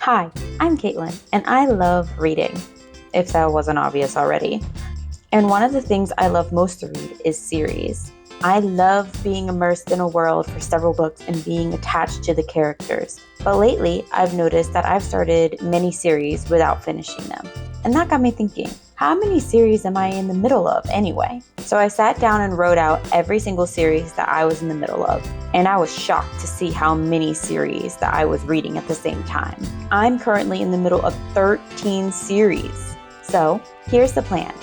Hi, I'm Caitlin, and I love reading, if that wasn't obvious already. And one of the things I love most to read is series. I love being immersed in a world for several books and being attached to the characters. But lately, I've noticed that I've started many series without finishing them. And that got me thinking, how many series am I in the middle of anyway? So I sat down and wrote out every single series that I was in the middle of. And I was shocked to see how many series that I was reading at the same time. I'm currently in the middle of 13 series. So here's the plan.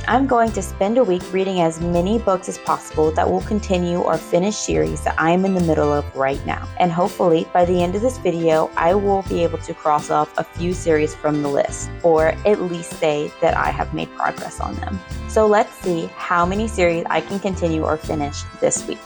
I'm going to spend a week reading as many books as possible that will continue or finish series that I am in the middle of right now. And hopefully by the end of this video, I will be able to cross off a few series from the list, or at least say that I have made progress on them. So let's see how many series I can continue or finish this week.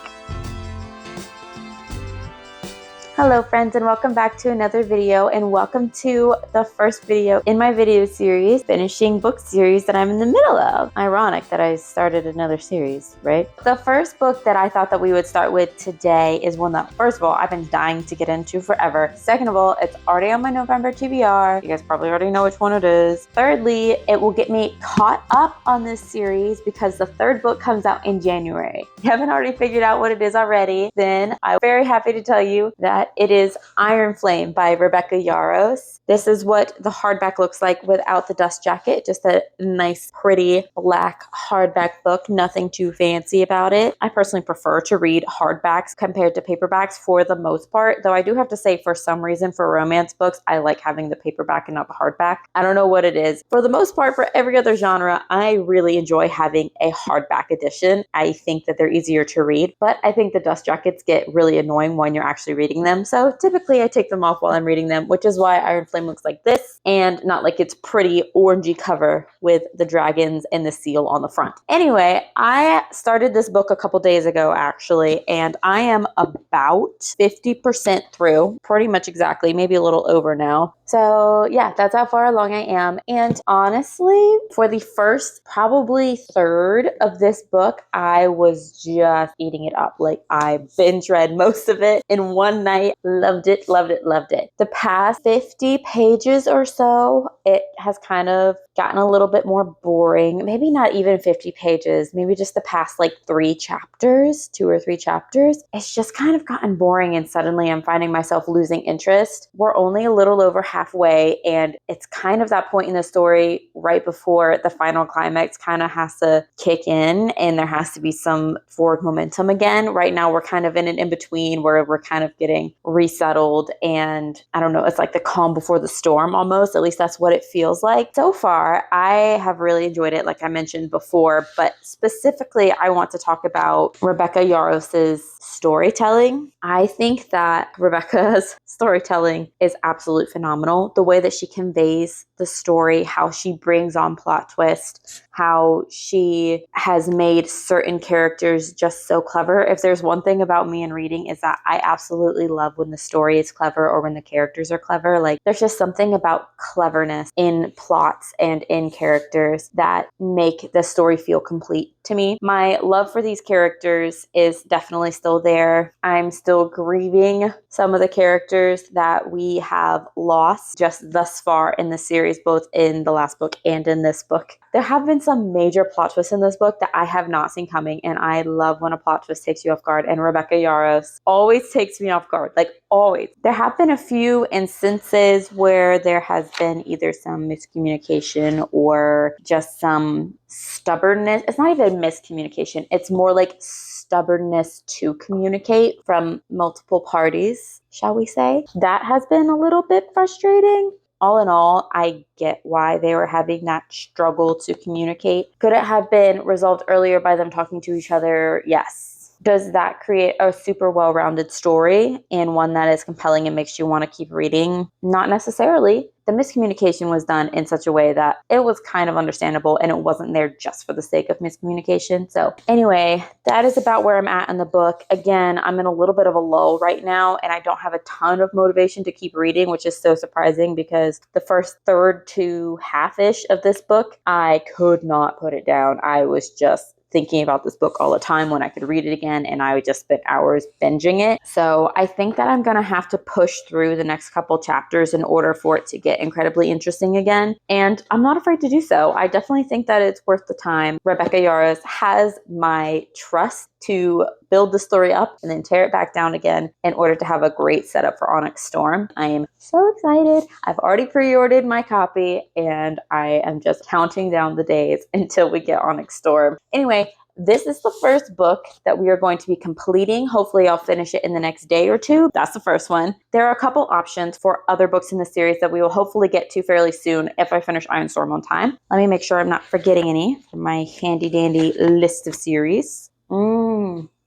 Hello friends, and welcome back to another video, and welcome to the first video in my video series, finishing book series that I'm in the middle of. Ironic that I started another series, right? The first book that I thought that we would start with today is one that, first of all, I've been dying to get into forever. Second of all, it's already on my November TBR. You guys probably already know which one it is. Thirdly, it will get me caught up on this series because the third book comes out in January. If you haven't already figured out what it is already, then I'm very happy to tell you that it is Iron Flame by Rebecca Yarros. This is what the hardback looks like without the dust jacket. Just a nice, pretty black hardback book. Nothing too fancy about it. I personally prefer to read hardbacks compared to paperbacks for the most part, though I do have to say for some reason for romance books, I like having the paperback and not the hardback. I don't know what it is. For the most part, for every other genre, I really enjoy having a hardback edition. I think that they're easier to read, but I think the dust jackets get really annoying when you're actually reading them. So typically I take them off while I'm reading them, which is why Iron Flame looks like this and not like its pretty orangey cover with the dragons and the seal on the front. Anyway, I started this book a couple days ago actually, and I am about 50% through, pretty much exactly, maybe a little over now. So yeah, that's how far along I am. And honestly, for the first probably third of this book, I was just eating it up. Like I binge read most of it in one night. Loved it, loved it, loved it. The past 50 pages or so, it has kind of gotten a little bit more boring. Maybe not even 50 pages, maybe just the past like 3 chapters, 2 or 3 chapters. It's just kind of gotten boring, and suddenly I'm finding myself losing interest. We're only a little over halfway, and it's kind of that point in the story right before the final climax kind of has to kick in, and there has to be some forward momentum again. Right now we're kind of in an in-between where we're kind of getting resettled, and I don't know, it's like the calm before the storm almost. At least that's what it feels like. So far, I have really enjoyed it, like I mentioned before, but specifically I want to talk about Rebecca Yarros's storytelling. I think that Rebecca's storytelling is absolutely phenomenal. The way that she conveys the story, how she brings on plot twists, how she has made certain characters just so clever. If there's one thing about me in reading, is that I absolutely love when the story is clever or when the characters are clever. Like there's just something about cleverness in plots and in characters that make the story feel complete to me. My love for these characters is definitely still there. I'm still grieving some of the characters that we have lost just thus far in the series, both in the last book and in this book. There have been some major plot twists in this book that I have not seen coming, and I love when a plot twist takes you off guard, and Rebecca Yarros always takes me off guard, like always. There have been a few instances where there has been either some miscommunication or just some stubbornness. It's not even miscommunication. It's more like stubbornness to communicate from multiple parties, shall we say. That has been a little bit frustrating. All in all, I get why they were having that struggle to communicate. Could it have been resolved earlier by them talking to each other? Yes. Does that create a super well-rounded story and one that is compelling and makes you want to keep reading? Not necessarily. The miscommunication was done in such a way that it was kind of understandable and it wasn't there just for the sake of miscommunication. So anyway, that is about where I'm at in the book. Again, I'm in a little bit of a lull right now and I don't have a ton of motivation to keep reading, which is so surprising because the first third to half-ish of this book, I could not put it down. I was just thinking about this book all the time when I could read it again, and I would just spend hours binging it. So I think that I'm going to have to push through the next couple chapters in order for it to get incredibly interesting again. And I'm not afraid to do so. I definitely think that it's worth the time. Rebecca Yarros has my trust to build the story up and then tear it back down again in order to have a great setup for Onyx Storm. I am so excited. I've already pre-ordered my copy and I am just counting down the days until we get Onyx Storm. Anyway, this is the first book that we are going to be completing. Hopefully I'll finish it in the next day or two. That's the first one. There are a couple options for other books in the series that we will hopefully get to fairly soon if I finish Iron Storm on time. Let me make sure I'm not forgetting any from my handy dandy list of series.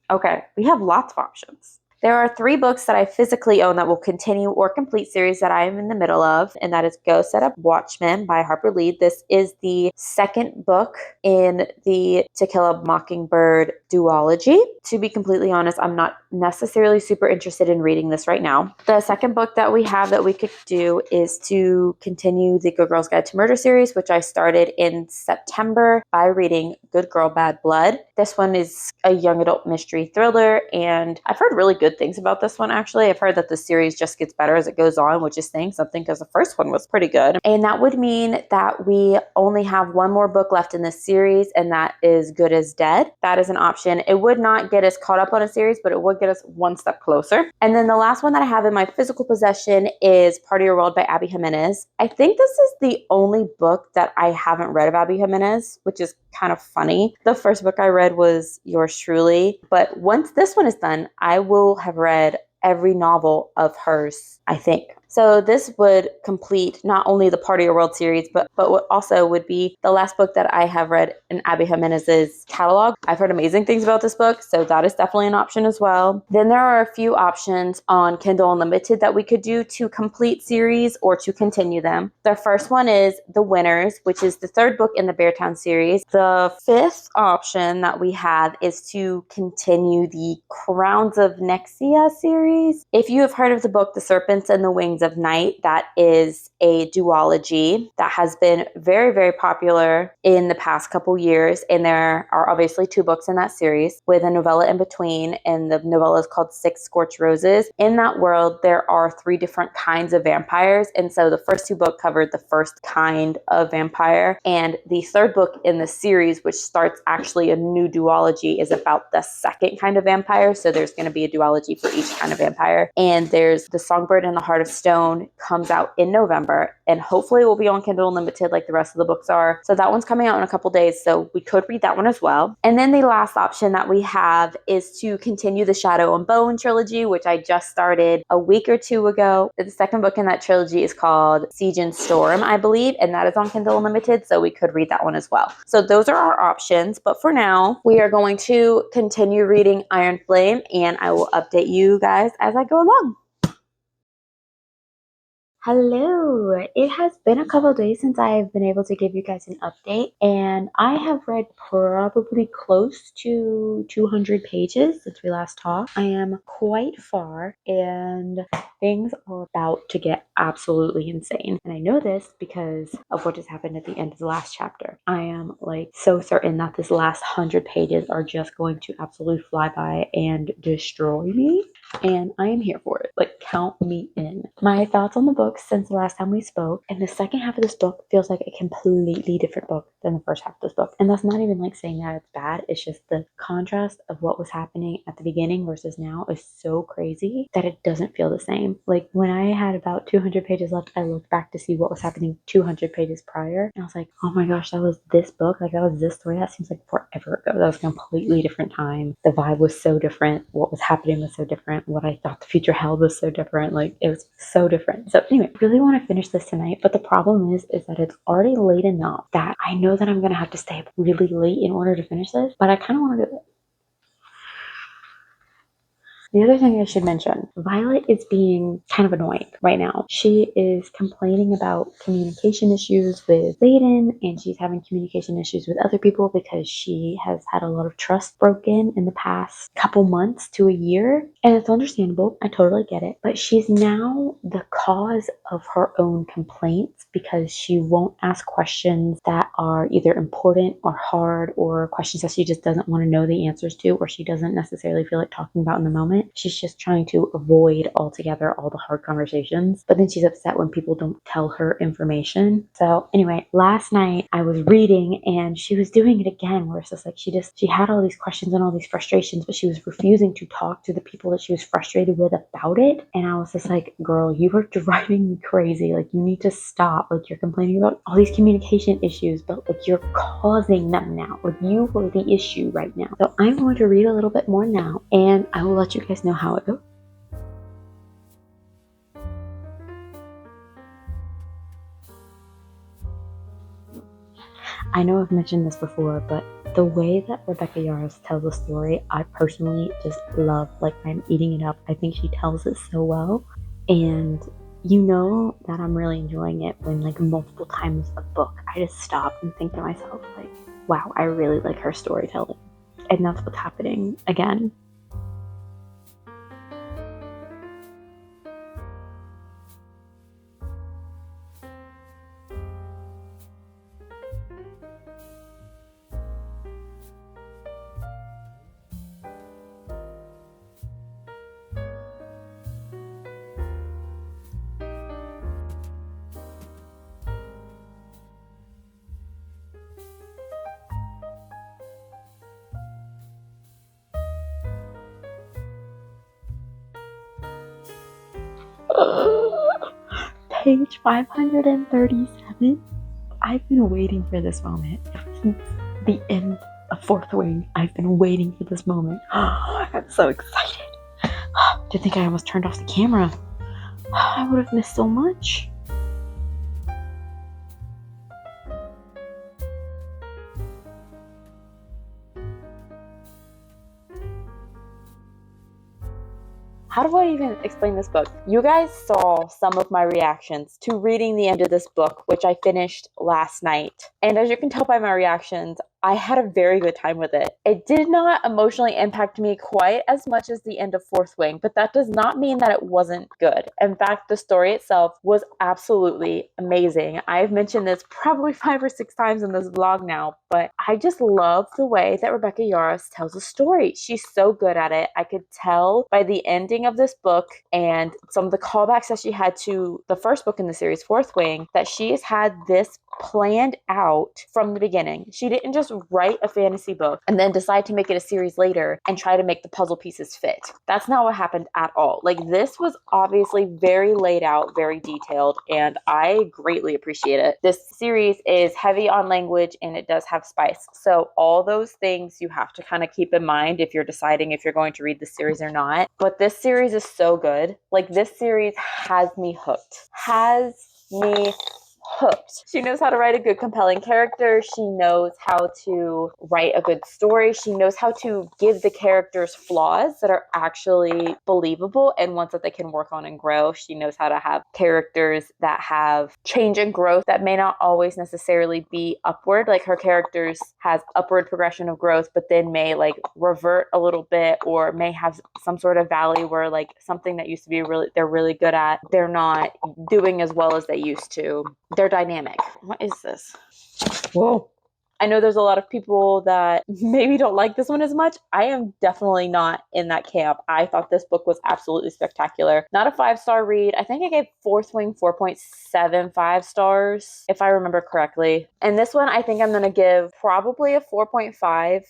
Okay, we have lots of options. There are 3 books that I physically own that will continue or complete series that I am in the middle of, and that is Go Set Up Watchmen by Harper Lee. This is the second book in the To Kill a Mockingbird duology. To be completely honest, I'm not necessarily super interested in reading this right now. The second book that we have that we could do is to continue the Good Girl's Guide to Murder series, which I started in September by reading Good Girl, Bad Blood. This one is a young adult mystery thriller, and I've heard really good things about this one, actually. I've heard that the series just gets better as it goes on, which is saying something because the first one was pretty good. And that would mean that we only have one more book left in this series, and that is Good as Dead. That is an option. It would not get us caught up on a series, but it would get us one step closer. And then the last one that I have in my physical possession is Part of Your World by Abby Jimenez. I think this is the only book that I haven't read of Abby Jimenez, which is kind of funny. The first book I read was Yours Truly, but once this one is done, I will have read every novel of hers, I think. So this would complete not only the Part of Your World series, but what also would be the last book that I have read in Abby Jimenez's catalog. I've heard amazing things about this book, so that is definitely an option as well. Then there are a few options on Kindle Unlimited that we could do to complete series or to continue them. The first one is The Winners, which is the 3rd book in the Beartown series. The 5th option that we have is to continue the Crowns of Nexia series. If you have heard of the book The Serpents and the Wings of Night, that is a duology that has been very, very popular in the past couple years. And there are obviously 2 books in that series with a novella in between. And the novella is called Six Scorched Roses. In that world, there are 3 different kinds of vampires. And so the first 2 books covered the first kind of vampire. And the 3rd book in the series, which starts actually a new duology, is about the 2nd kind of vampire. So there's going to be a duology for each kind of vampire. And there's The Songbird and the Heart of Stone comes out in November, and hopefully it will be on Kindle Unlimited like the rest of the books are. So that one's coming out in a couple days, so we could read that one as well. And then the last option that we have is to continue the Shadow and Bone trilogy, which I just started a week or 2 ago. The second book in that trilogy is called Siege and Storm, I believe, and that is on Kindle Unlimited, so we could read that one as well. So those are our options, but for now, we are going to continue reading Iron Flame, and I will update you guys as I go along. Hello! It has been a couple days since I've been able to give you guys an update, and I have read probably close to 200 pages since we last talked. I am quite far, and things are about to get absolutely insane. And I know this because of what just happened at the end of the last chapter. I am like so certain that this last 100 pages are just going to absolutely fly by and destroy me. And I am here for it. Like, count me in. My thoughts on the book since the last time we spoke, and the second half of this book feels like a completely different book than the first half of this book. And that's not even like saying that it's bad. It's just the contrast of what was happening at the beginning versus now is so crazy that it doesn't feel the same. Like, when I had about 200 pages left, I looked back to see what was happening 200 pages prior, and I was like, oh my gosh, that was this book? Like, that was this story? That seems like forever ago. That was a completely different time. The vibe was so different. What was happening was so different. What I thought the future held was so different. Like, it was so different. So anyway, I really want to finish this tonight, but the problem is that it's already late enough that I know that I'm going to have to stay up really late in order to finish this, but I kind of want to do it. The other thing I should mention, Violet is being kind of annoying right now. She is complaining about communication issues with Zayden, and she's having communication issues with other people because she has had a lot of trust broken in the past couple months to a year. And it's understandable. I totally get it. But she's now the cause of her own complaints because she won't ask questions that are either important or hard, or questions that she just doesn't want to know the answers to, or she doesn't necessarily feel like talking about in the moment. She's just trying to avoid altogether all the hard conversations. But then she's upset when people don't tell her information. So anyway, last night I was reading and she was doing it again, where it's just like she had all these questions and all these frustrations, but she was refusing to talk to the people that she was frustrated with about it. And I was just like, girl, you are driving me crazy. Like, you need to stop. Like, you're complaining about all these communication issues, but like, you're causing them now. Like, you are the issue right now. So I'm going to read a little bit more now, and I will let you guys know how it goes. I know I've mentioned this before, but the way that Rebecca Yarros tells a story, I personally just love. Like, I'm eating it up. I think she tells it so well. And you know that I'm really enjoying it when, like, multiple times a book, I just stop and think to myself, like, wow, I really like her storytelling. And that's what's happening again. Page 537. I've been waiting for this moment since the end of Fourth Wing. I've been waiting for this moment. I'm so excited. To think I almost turned off the camera. I would have missed so much. How do I even explain this book? You guys saw some of my reactions to reading the end of this book, which I finished last night. And as you can tell by my reactions, I had a very good time with it. It did not emotionally impact me quite as much as the end of Fourth Wing, but that does not mean that it wasn't good. In fact, the story itself was absolutely amazing. I've mentioned this probably 5 or 6 times in this vlog now, but I just love the way that Rebecca Yarros tells a story. She's so good at it. I could tell by the ending of this book and some of the callbacks that she had to the first book in the series, Fourth Wing, that she has had this planned out from the beginning. She didn't just write a fantasy book and then decide to make it a series later and try to make the puzzle pieces fit. That's not what happened at all. Like, this was obviously very laid out, very detailed, and I greatly appreciate it. This series is heavy on language and it does have spice. So all those things you have to kind of keep in mind if you're deciding if you're going to read the series or not. But this series is so good. Like, this series has me hooked. She knows how to write a good, compelling character. She knows how to write a good story. She knows how to give the characters flaws that are actually believable and ones that they can work on and grow. She knows how to have characters that have change and growth that may not always necessarily be upward. Like, her characters has upward progression of growth, but then may like revert a little bit, or may have some sort of valley where like something that used to be they're really good at, they're not doing as well as they used to. They're dynamic. What is this? Whoa. I know there's a lot of people that maybe don't like this one as much. I am definitely not in that camp. I thought this book was absolutely spectacular. Not a 5-star read. I think I gave Fourth Wing 4.75 stars, if I remember correctly. And this one, I think I'm going to give probably a 4.5.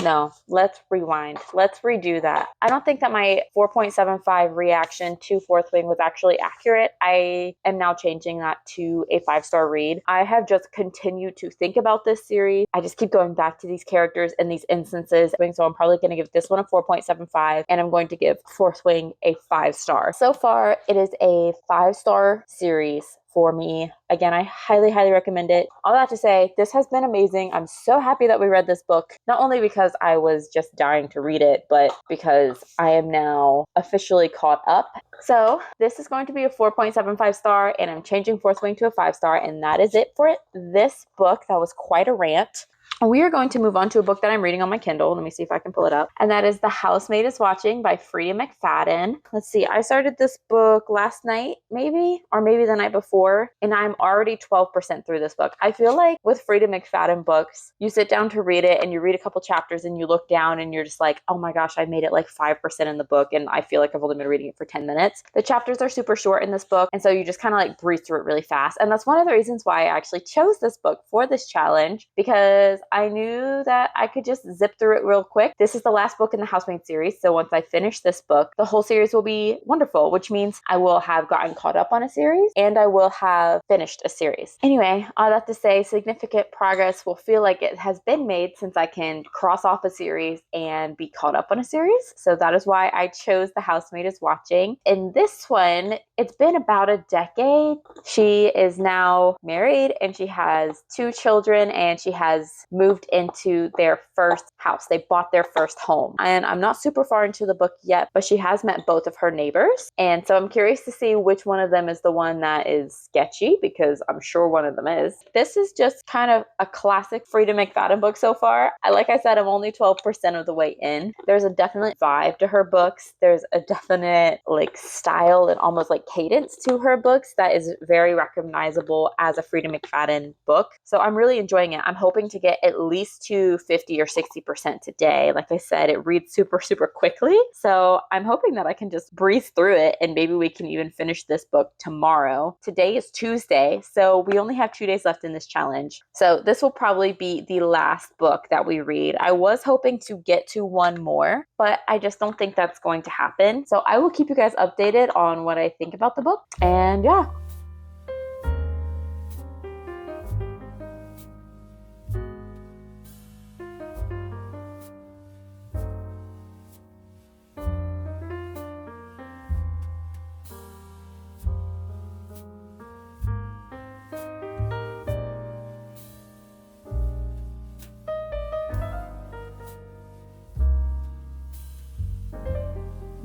No, let's rewind. Let's redo that. I don't think that my 4.75 reaction to Fourth Wing was actually accurate. I am now changing that to a 5-star read. I have just continued to think about this series. I just keep going back to these characters and these instances. So I'm probably going to give this one a 4.75, and I'm going to give Fourth Wing a 5-star. So far, it is a 5-star series for me. Again, I highly, highly recommend it. All that to say, this has been amazing. I'm so happy that we read this book, not only because I was just dying to read it, but because I am now officially caught up. So this is going to be a 4.75 star, and I'm changing Fourth Wing to a 5-star, and that is it for this book. That was quite a rant. We are going to move on to a book that I'm reading on my Kindle. Let me see if I can pull it up. And that is The Housemaid is Watching by Frida McFadden. Let's see. I started this book last night, maybe, or maybe the night before, and I'm already 12% through this book. I feel like with Frida McFadden books, you sit down to read it and you read a couple chapters and you look down and you're just like, oh my gosh, I made it like 5% in the book, and I feel like I've only been reading it for 10 minutes. The chapters are super short in this book, and so you just kind of like breeze through it really fast. And that's one of the reasons why I actually chose this book for this challenge, because I knew that I could just zip through it real quick. This is the last book in the Housemaid series, so once I finish this book, the whole series will be wonderful, which means I will have gotten caught up on a series and I will have finished a series. Anyway, all that to say, significant progress will feel like it has been made since I can cross off a series and be caught up on a series. So that is why I chose The Housemaid is Watching. In this one, it's been about a decade. She is now married and she has 2 children, and she has moved into their first house. They bought their first home. And I'm not super far into the book yet, but she has met both of her neighbors. And so I'm curious to see which one of them is the one that is sketchy, because I'm sure one of them is. This is just kind of a classic Frida McFadden book so far. Like I said, I'm only 12% of the way in. There's a definite vibe to her books. There's a definite like style and almost like cadence to her books that is very recognizable as a Frida McFadden book. So I'm really enjoying it. I'm hoping to get at least to 50 or 60% today. Like I said, it reads super, super quickly. So I'm hoping that I can just breeze through it, and maybe we can even finish this book tomorrow. Today is Tuesday, so we only have 2 days left in this challenge. So this will probably be the last book that we read. I was hoping to get to one more, but I just don't think that's going to happen. So I will keep you guys updated on what I think about the book. And yeah.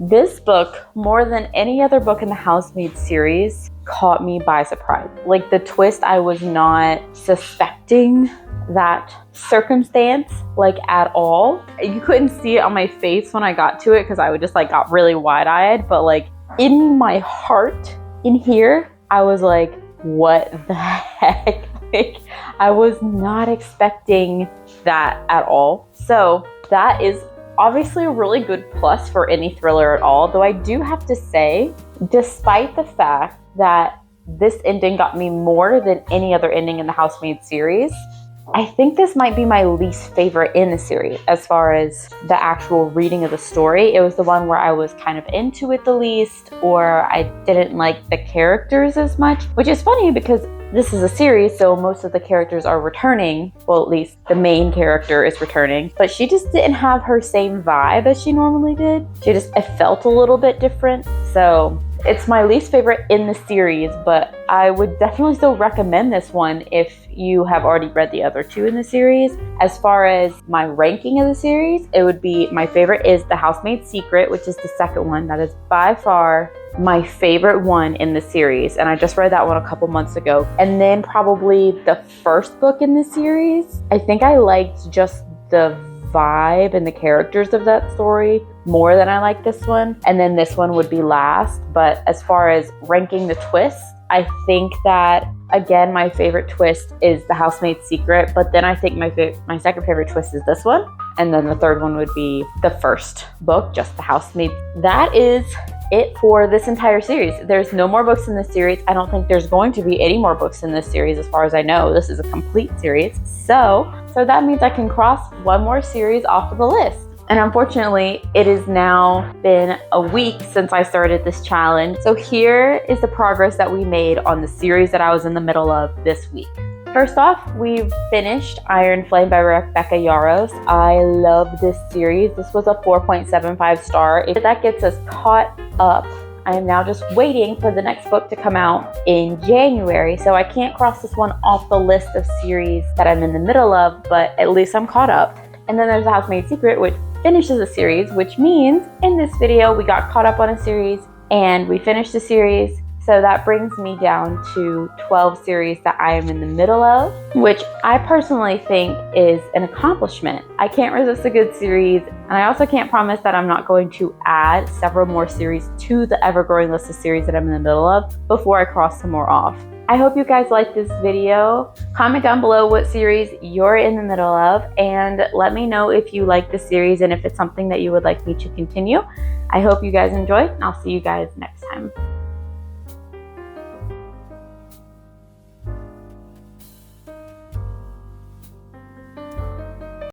This book, more than any other book in the Housemaid series, caught me by surprise. Like the twist, I was not suspecting that circumstance like at all. You couldn't see it on my face when I got to it because I would just like got really wide-eyed, but like in my heart, in here, I was like, what the heck? Like, I was not expecting that at all. So that is obviously a really good plus for any thriller at all, though I do have to say, despite the fact that this ending got me more than any other ending in the Housemaid series, I think this might be my least favorite in the series as far as the actual reading of the story. It was the one where I was kind of into it the least, or I didn't like the characters as much, which is funny because this is a series, so most of the characters are returning. Well, at least the main character is returning, but she just didn't have her same vibe as she normally did. It felt a little bit different. So it's my least favorite in the series, but I would definitely still recommend this one if you have already read the other 2 in the series. As far as my ranking of the series, it would be, my favorite is The Housemaid's Secret, which is the second one. That is by far my favorite one in the series, and I just read that one a couple months ago. And then probably the first book in the series, I think I liked just the vibe and the characters of that story more than I like this one. And then this one would be last. But as far as ranking the twists, I think that, again, my favorite twist is The Housemaid's Secret, but then I think my second favorite twist is this one. And then the third one would be the first book, just The Housemaid. That is it for this entire series. There's no more books in this series. I don't think there's going to be any more books in this series as far as I know. This is a complete series. So that means I can cross one more series off of the list. And unfortunately, it has now been a week since I started this challenge. So here is the progress that we made on the series that I was in the middle of this week. First off, we've finished Iron Flame by Rebecca Yarros. I love this series. This was a 4.75 star. If that gets us caught up, I am now just waiting for the next book to come out in January. So I can't cross this one off the list of series that I'm in the middle of, but at least I'm caught up. And then there's The Housemaid's Secret, which finishes a series, which means in this video we got caught up on a series and we finished the series. So that brings me down to 12 series that I am in the middle of, which I personally think is an accomplishment. I can't resist a good series, and I also can't promise that I'm not going to add several more series to the ever-growing list of series that I'm in the middle of before I cross some more off. I hope you guys liked this video. Comment down below what series you're in the middle of, and let me know if you like the series and if it's something that you would like me to continue. I hope you guys enjoyed, and I'll see you guys next time.